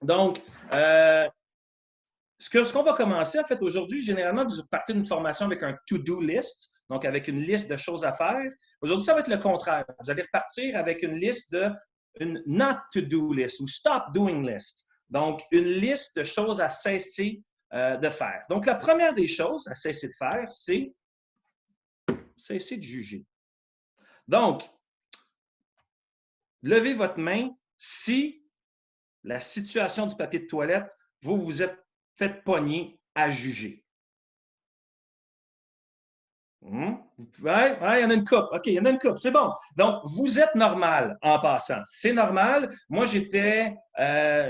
Donc, ce qu'on va commencer, en fait, aujourd'hui, généralement, vous partez d'une formation avec un to-do list, donc avec une liste de choses à faire. Aujourd'hui, ça va être le contraire. Vous allez repartir avec une liste une not to-do list ou stop doing list. Donc, une liste de choses à cesser de faire. Donc, la première des choses à cesser de faire, c'est cesser de juger. Donc, levez votre main si la situation du papier de toilette, vous vous êtes fait pogner à juger. Ouais, il y en a une couple. OK, il y en a une couple. C'est bon. Donc, vous êtes normal en passant. C'est normal. Moi, j'étais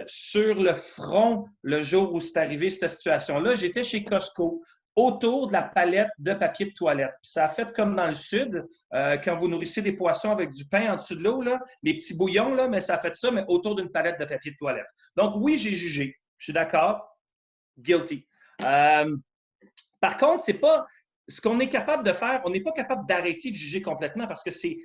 sur le front le jour où c'est arrivé cette situation-là. J'étais chez Costco autour de la palette de papier de toilette. Ça a fait comme dans le sud, quand vous nourrissez des poissons avec du pain en dessous de l'eau, les petits bouillons, là, mais ça a fait ça, mais autour d'une palette de papier de toilette. Donc, oui, j'ai jugé. Je suis d'accord. Guilty. Par contre, c'est pas ce qu'on est capable de faire, on n'est pas capable d'arrêter de juger complètement parce que c'est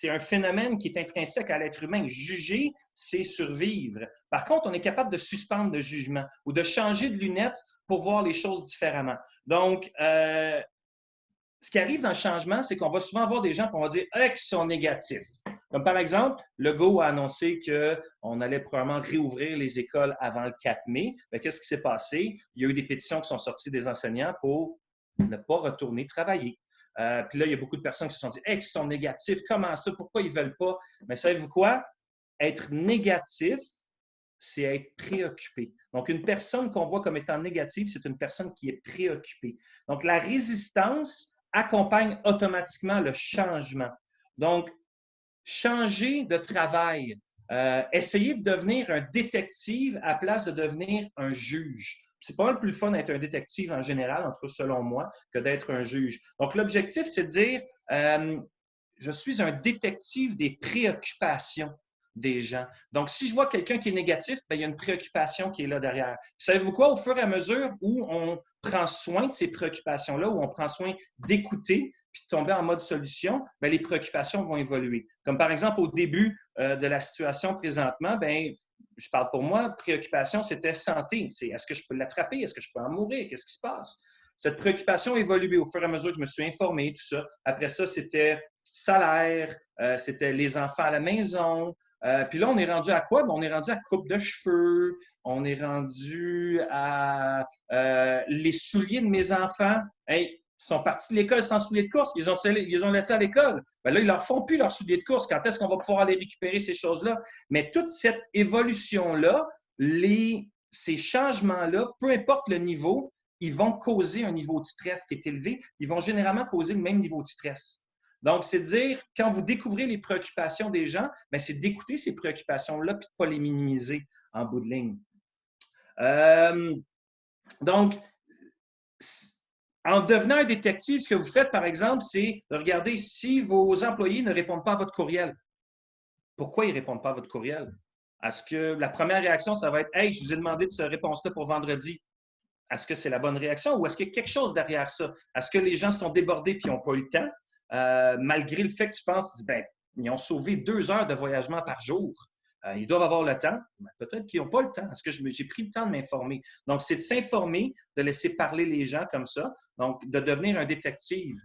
un phénomène qui est intrinsèque à l'être humain. Juger, c'est survivre. Par contre, on est capable de suspendre le jugement ou de changer de lunettes pour voir les choses différemment. Donc, ce qui arrive dans le changement, c'est qu'on va souvent avoir des gens qu'on va dire qui sont négatifs. Comme par exemple, Legault a annoncé qu'on allait probablement réouvrir les écoles avant le 4 mai. Qu'est-ce qui s'est passé? Il y a eu des pétitions qui sont sorties des enseignants pour ne pas retourner travailler. Puis là, il y a beaucoup de personnes qui se sont dit qui sont négatifs, comment ça? Pourquoi ils ne veulent pas? Mais savez-vous quoi? Être négatif, c'est être préoccupé. Donc, une personne qu'on voit comme étant négative, c'est une personne qui est préoccupée. Donc, la résistance accompagne automatiquement le changement. Donc, changer de travail, essayer de devenir un détective à place de devenir un juge. C'est pas le plus fun d'être un détective en général, en tout cas selon moi, que d'être un juge. Donc, l'objectif, c'est de dire, je suis un détective des préoccupations des gens. Donc, si je vois quelqu'un qui est négatif, il y a une préoccupation qui est là derrière. Savez-vous quoi? Au fur et à mesure où on prend soin de ces préoccupations-là, où on prend soin d'écouter, puis de tomber en mode solution, les préoccupations vont évoluer. Comme par exemple, au début de la situation présentement, je parle pour moi, préoccupation, c'était santé. C'est est-ce que je peux l'attraper? Est-ce que je peux en mourir? Qu'est-ce qui se passe? Cette préoccupation a évolué au fur et à mesure que je me suis informé, tout ça. Après ça, c'était salaire, c'était les enfants à la maison. Puis là, on est rendu à quoi? On est rendu à coupe de cheveux, on est rendu à les souliers de mes enfants. Hey, ils sont partis de l'école sans souliers de course, ils les ont laissés à l'école. Là, ils ne leur font plus leurs souliers de course. Quand est-ce qu'on va pouvoir aller récupérer ces choses-là? Mais toute cette évolution-là, ces changements-là, peu importe le niveau, ils vont causer un niveau de stress qui est élevé. Ils vont généralement causer le même niveau de stress. Donc, c'est de dire, quand vous découvrez les préoccupations des gens, c'est d'écouter ces préoccupations-là et de ne pas les minimiser en bout de ligne. Donc, en devenant un détective, ce que vous faites, par exemple, c'est de regarder si vos employés ne répondent pas à votre courriel. Pourquoi ils ne répondent pas à votre courriel? Est-ce que la première réaction, ça va être « Hey, je vous ai demandé de cette réponse-là pour vendredi. » Est-ce que c'est la bonne réaction ou est-ce qu'il y a quelque chose derrière ça? Est-ce que les gens sont débordés et ils n'ont pas eu le temps? Malgré le fait que tu penses, ils ont sauvé 2 heures de voyagement par jour. Ils doivent avoir le temps. Peut-être qu'ils n'ont pas le temps. Est-ce que j'ai pris le temps de m'informer? Donc, c'est de s'informer, de laisser parler les gens comme ça. Donc, de devenir un détective